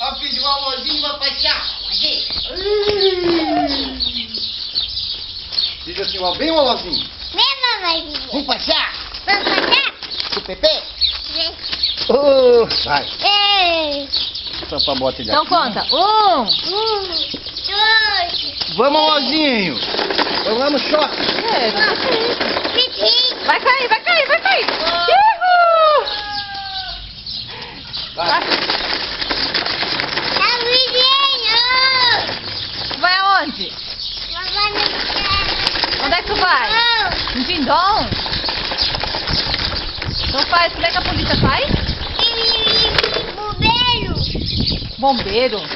Ó, filho, o amorzinho vai passear. Diz assim, ó, bem o amorzinho. Vem, mamãezinha. Vamos passear? Vamos passear? Com o Pepe? Vem. Vai. Ei. Só pra botar ele Então aqui. conta. 1. 2. Vamos, amorzinho. Vamos lá no shopping. Pipi. Vai cair, vai cair, vai cair. Uhul! Vai. Tá vizinho. Vai aonde? Mamãe não quer. Onde é que tu vai? Não. No Dindom? Então faz, como é que a polícia faz? Bombeiro. Bombeiro. Bombeiro.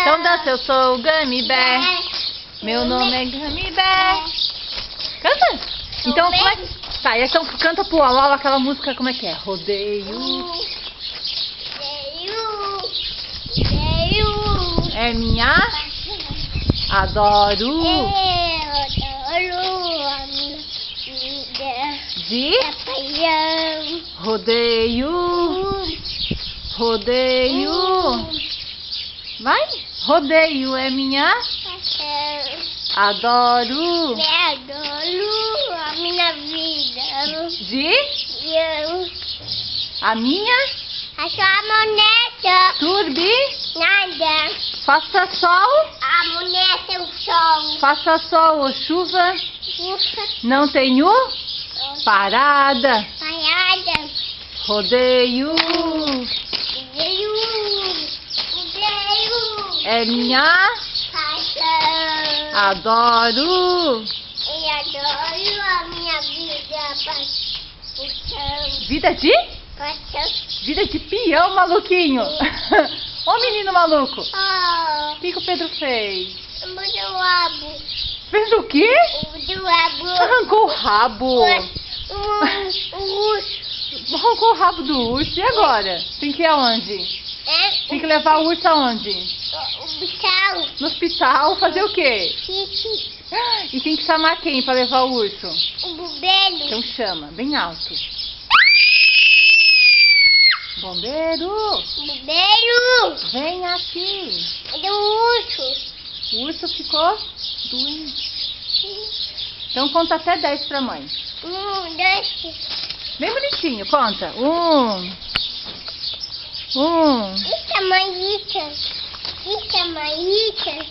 Então dança, eu sou o Gummy Bear. Meu nome é Gummy Bear. Canta. Então como é que... Tá, então canta pro Alau aquela música, como é que é? Rodeio. É minha. Adoro. De rodeio. Rodeio. Vai. Rodeio é minha. Adoro. Adoro a minha vida. De Eu a minha. a sua moneta. Turbi. Nada. Faça sol. A moneta é o sol. Faça sol ou chuva. Ufa. Não tenho parada. Parada. Rodeio. Veio. É minha. Paixão. Adoro. E adoro a minha vida. Paixão. Vida de? Paixão. Vida de peão, maluquinho. Ô menino maluco. O Oh. que o Pedro fez? O do rabo. Fez o quê? O do rabo. Arrancou o rabo. O urso. Arrancou o rabo do urso. E agora? Tem que ir aonde? Tem que levar o urso aonde? O bichão. No hospital. Fazer o quê? Xixi. E tem que chamar quem pra levar o urso? O bombeiro. Então chama, bem alto. Bombeiro, O bombeiro. vem aqui. É do urso. O urso ficou doente. Então conta até 10 pra mãe. 1, 2. Bem bonitinho, conta. 1. Isso é manita. Isso é manita.